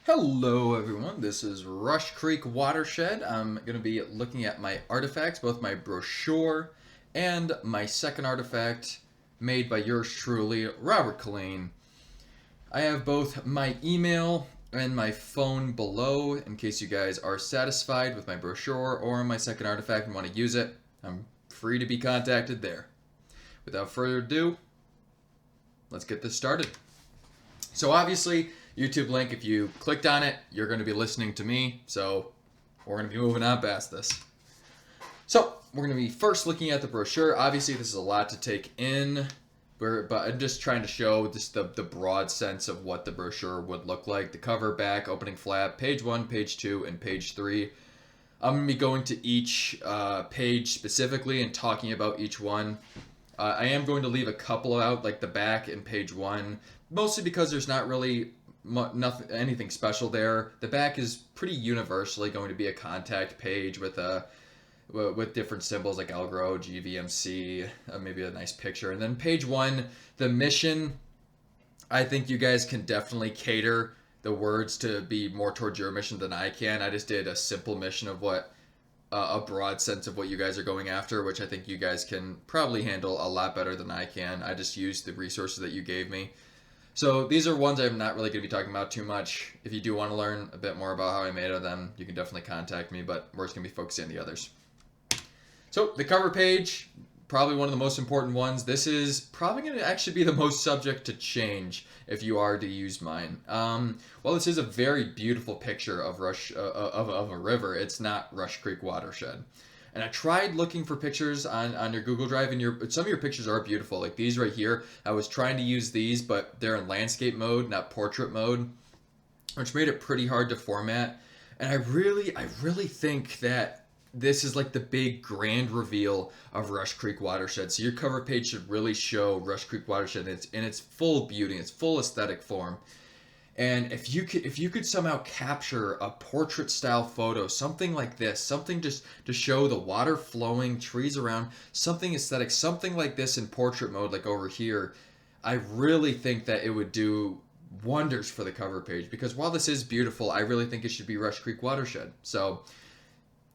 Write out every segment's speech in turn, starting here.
Hello everyone, this is Rush Creek Watershed. I'm going to be looking at my artifacts, both my brochure and my second artifact made by yours truly, Robert Colleen. I have both my email and my phone below in case you guys are satisfied with my brochure or my second artifact and want to use it. I'm free to be contacted there. Without further ado, let's get this started. So obviously, YouTube link, if you clicked on it, you're going to be listening to me. So we're going to be moving on past this. So we're going to be first looking at the brochure. Obviously, this is a lot to take in, but I'm just trying to show just the broad sense of what the brochure would look like. The cover, back, opening flap, page 1, page 2, and page 3. I'm going to be going to each page specifically and talking about each one. I am going to leave a couple out, like the back and page 1, mostly because there's not really anything special there. The back is pretty universally going to be a contact page with different symbols like Algro, GVMC, maybe a nice picture. And then page 1, the mission, I think you guys can definitely cater the words to be more towards your mission than I can. I just did a simple mission of what a broad sense of what you guys are going after, which I think you guys can probably handle a lot better than I can. I just used the resources that you gave me. So these are ones I'm not really going to be talking about too much. If you do want to learn a bit more about how I made them, you can definitely contact me, but we're just going to be focusing on the others. So the cover page, probably one of the most important ones. This is probably going to actually be the most subject to change if you are to use mine. Well, this is a very beautiful picture of of a river. It's not Rush Creek Watershed. And I tried looking for pictures on your Google Drive, and some of your pictures are beautiful. Like these right here, I was trying to use these, but they're in landscape mode, not portrait mode, which made it pretty hard to format. And I really think that this is like the big grand reveal of Rush Creek Watershed. So your cover page should really show Rush Creek Watershed in its full beauty, its full aesthetic form. And if you could somehow capture a portrait style photo, something like this, something just to show the water flowing, trees around, something aesthetic, something like this in portrait mode, like over here, I really think that it would do wonders for the cover page. Because while this is beautiful, I really think it should be Rush Creek Watershed. So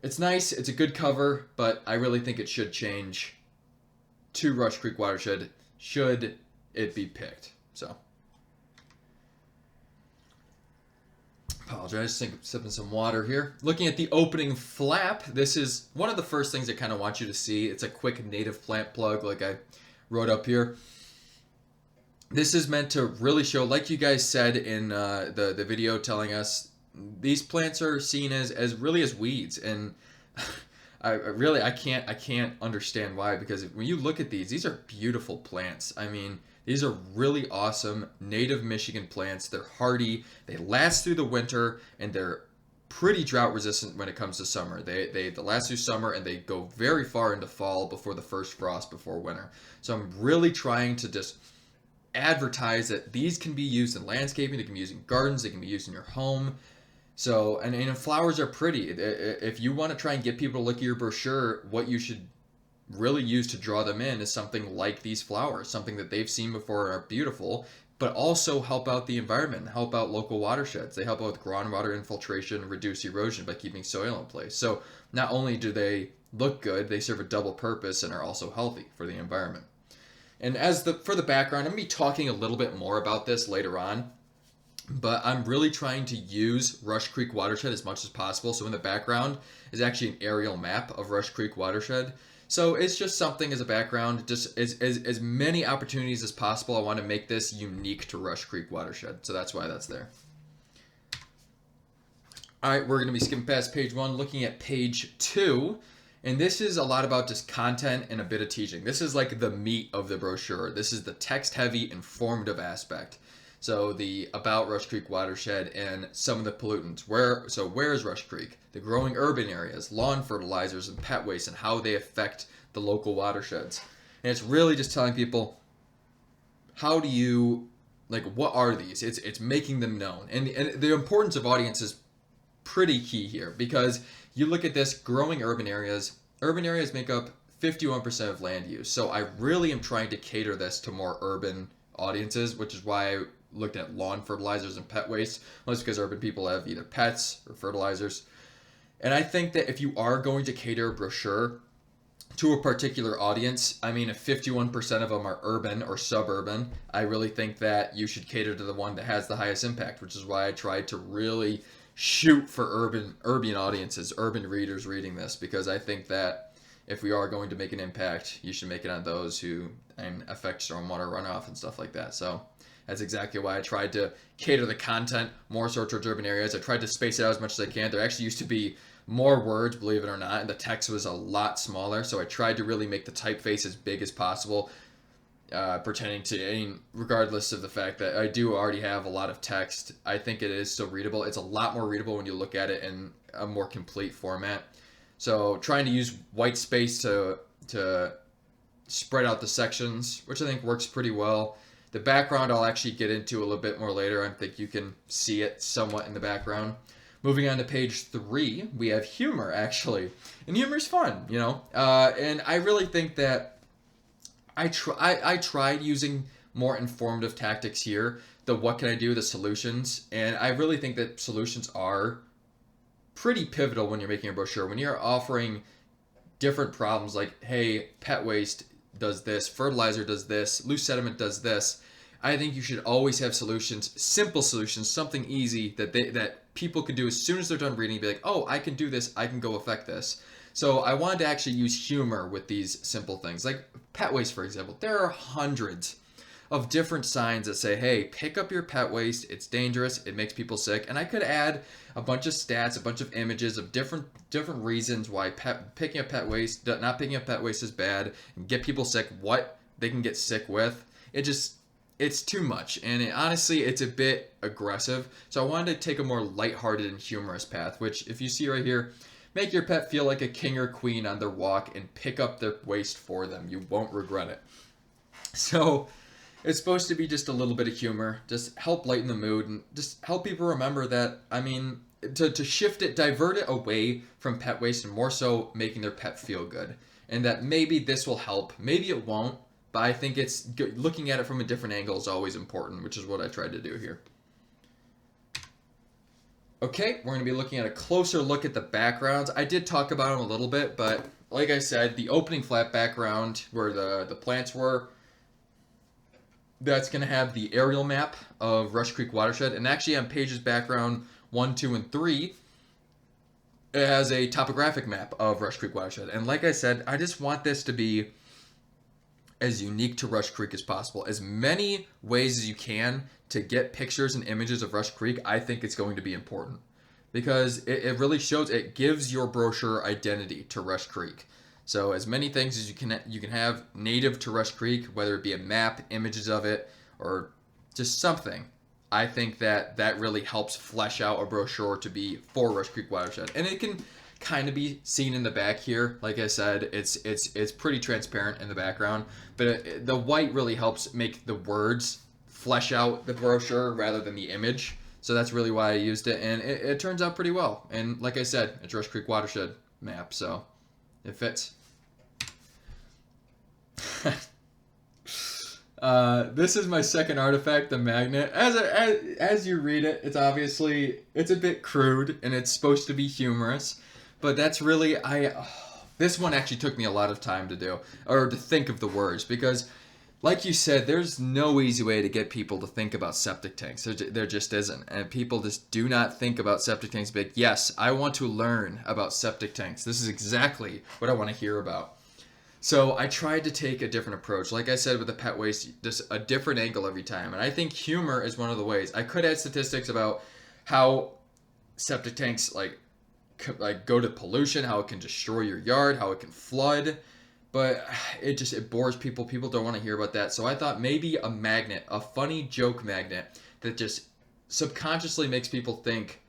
it's nice, it's a good cover, but I really think it should change to Rush Creek Watershed should it be picked. So apologize, sipping some water here. Looking at the opening flap, this is one of the first things I kind of want you to see. It's a quick native plant plug like I wrote up here. This is meant to really show, like you guys said in the video telling us, these plants are seen as really as weeds, and I can't understand why, because when you look at these are beautiful plants. I mean, these are really awesome native Michigan plants. They're hardy, they last through the winter, and they're pretty drought resistant when it comes to summer. They last through summer and they go very far into fall before the first frost before winter. So I'm really trying to just advertise that these can be used in landscaping, they can be used in gardens, they can be used in your home. So, and flowers are pretty. If you want to try and get people to look at your brochure, what you should really use to draw them in is something like these flowers, something that they've seen before and are beautiful, but also help out the environment, help out local watersheds. They help out with groundwater infiltration, reduce erosion by keeping soil in place. So not only do they look good, they serve a double purpose and are also healthy for the environment. And for the background, I'm going to be talking a little bit more about this later on, but I'm really trying to use Rush Creek Watershed as much as possible. So in the background is actually an aerial map of Rush Creek Watershed. So it's just something as a background, just as many opportunities as possible. I want to make this unique to Rush Creek Watershed. So that's why that's there. All right, we're going to be skipping past page 1, looking at page 2. And this is a lot about just content and a bit of teaching. This is like the meat of the brochure. This is the text-heavy, informative aspect. So the about Rush Creek Watershed and some of the pollutants. Where is Rush Creek? The growing urban areas, lawn fertilizers and pet waste, and how they affect the local watersheds. And it's really just telling people, how do you, like, what are these? It's making them known. And the importance of audience is pretty key here, because you look at this, growing urban areas make up 51% of land use. So I really am trying to cater this to more urban audiences, which is why looked at lawn fertilizers and pet waste, mostly because urban people have either pets or fertilizers. And I think that if you are going to cater a brochure to a particular audience, I mean, if 51% of them are urban or suburban, I really think that you should cater to the one that has the highest impact, which is why I tried to really shoot for urban audiences, urban readers reading this, because I think that if we are going to make an impact, you should make it on those who affect stormwater runoff and stuff like that. So that's exactly why I tried to cater the content more so towards urban areas. I tried to space it out as much as I can. There actually used to be more words, believe it or not, and the text was a lot smaller, so I tried to really make the typeface as big as possible, pertaining to any, regardless of the fact that I do already have a lot of text. I think it is still readable. It's a lot more readable when you look at it in a more complete format. So trying to use white space to spread out the sections, which I think works pretty well. The background I'll actually get into a little bit more later. I think you can see it somewhat in the background. Moving on to page 3, we have humor, actually. And humor's fun, you know? And I really think that I tried using more informative tactics here. The what can I do, the solutions. And I really think that solutions are pretty pivotal when you're making a brochure. When you're offering different problems like, hey, pet waste does this, fertilizer does this, loose sediment does this, I think you should always have solutions, simple solutions, something easy that people can do as soon as they're done reading, be like, oh, I can do this, I can go affect this. So I wanted to actually use humor with these simple things. Like pet waste, for example. There are hundreds of different signs that say, hey, pick up your pet waste, it's dangerous, it makes people sick. And I could add a bunch of stats, a bunch of images of different reasons why picking up pet waste, not picking up pet waste is bad, and get people sick, what they can get sick with. It's too much, and honestly, it's a bit aggressive. So I wanted to take a more lighthearted and humorous path, which, if you see right here, make your pet feel like a king or queen on their walk and pick up their waste for them. You won't regret it. So it's supposed to be just a little bit of humor, just help lighten the mood, and just help people remember that, I mean, to shift it, divert it away from pet waste and more so making their pet feel good. And that maybe this will help, maybe it won't. But I think it's looking at it from a different angle is always important, which is what I tried to do here. Okay, we're going to be looking at a closer look at the backgrounds. I did talk about them a little bit, but like I said, the opening flat background where the plants were, that's going to have the aerial map of Rush Creek Watershed. And actually on Page's background 1, 2, and 3, it has a topographic map of Rush Creek Watershed. And like I said, I just want this to be as unique to Rush Creek as possible. As many ways as you can to get pictures and images of Rush Creek, I think it's going to be important. Because it really shows, it gives your brochure identity to Rush Creek. So as many things as you can have native to Rush Creek, whether it be a map, images of it, or just something. I think that really helps flesh out a brochure to be for Rush Creek Watershed. And it can kind of be seen in the back here. Like I said, it's pretty transparent in the background, but the white really helps make the words flesh out the brochure rather than the image. So that's really why I used it, and it turns out pretty well. And like I said, it's Rush Creek Watershed map, so it fits. This is my second artifact, the magnet. As you read it, it's a bit crude and it's supposed to be humorous. But that's really, this one actually took me a lot of time to do, or to think of the words, because like you said, there's no easy way to get people to think about septic tanks. There just isn't. And people just do not think about septic tanks big. Yes, I want to learn about septic tanks. This is exactly what I want to hear about. So I tried to take a different approach. Like I said with the pet waste, just a different angle every time. And I think humor is one of the ways. I could add statistics about how septic tanks like go to pollution, how it can destroy your yard, how it can flood, but it bores people. People don't want to hear about that. So I thought maybe a magnet, a funny joke magnet that just subconsciously makes people think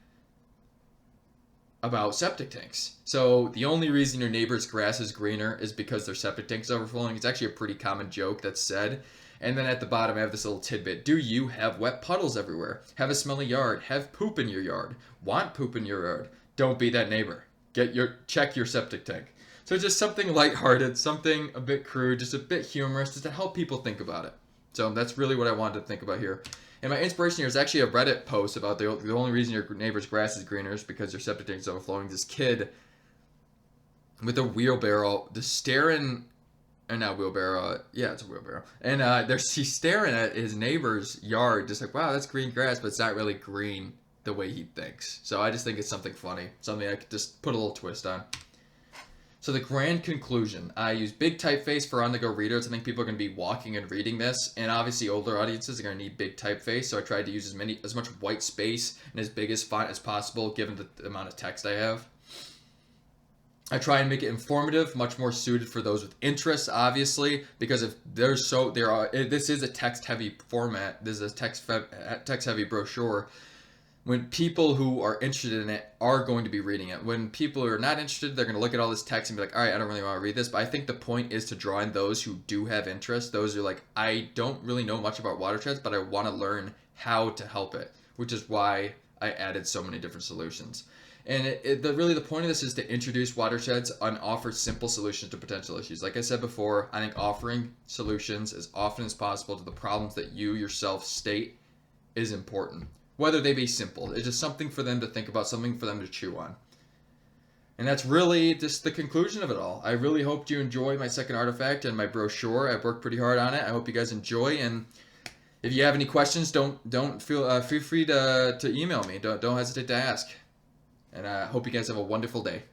about septic tanks. So the only reason your neighbor's grass is greener is because their septic tank's overflowing. It's actually a pretty common joke that's said. And then at the bottom I have this little tidbit. Do you have wet puddles everywhere? Have a smelly yard? Have poop in your yard? Want poop in your yard? Don't be that neighbor. Check your septic tank. So just something lighthearted, something a bit crude, just a bit humorous, just to help people think about it. So that's really what I wanted to think about here. And my inspiration here is actually a Reddit post about the only reason your neighbor's grass is greener is because your septic tank is overflowing. This kid with a wheelbarrow just staring, or not wheelbarrow, yeah, it's a wheelbarrow. And he's staring at his neighbor's yard, just like, wow, that's green grass, but it's not really green the way he thinks. So I just think it's something funny, something I could just put a little twist on. So the grand conclusion, I use big typeface for on-the-go readers. I think people are going to be walking and reading this, and obviously older audiences are going to need big typeface, so I tried to use as much white space and as big as font as possible given the amount of text I have. I try and make it informative, much more suited for those with interest, obviously, because if this is a text-heavy format, this is a text-heavy brochure. When people who are interested in it are going to be reading it. When people are not interested, they're going to look at all this text and be like, all right, I don't really want to read this. But I think the point is to draw in those who do have interest. Those who are like, I don't really know much about watersheds, but I want to learn how to help it, which is why I added so many different solutions. And really the point of this is to introduce watersheds and offer simple solutions to potential issues. Like I said before, I think offering solutions as often as possible to the problems that you yourself state is important. Whether they be simple. It's just something for them to think about, something for them to chew on. And that's really just the conclusion of it all. I really hope you enjoy my second artifact and my brochure. I've worked pretty hard on it. I hope you guys enjoy. And if you have any questions, don't feel free to email me. Don't hesitate to ask. And I hope you guys have a wonderful day.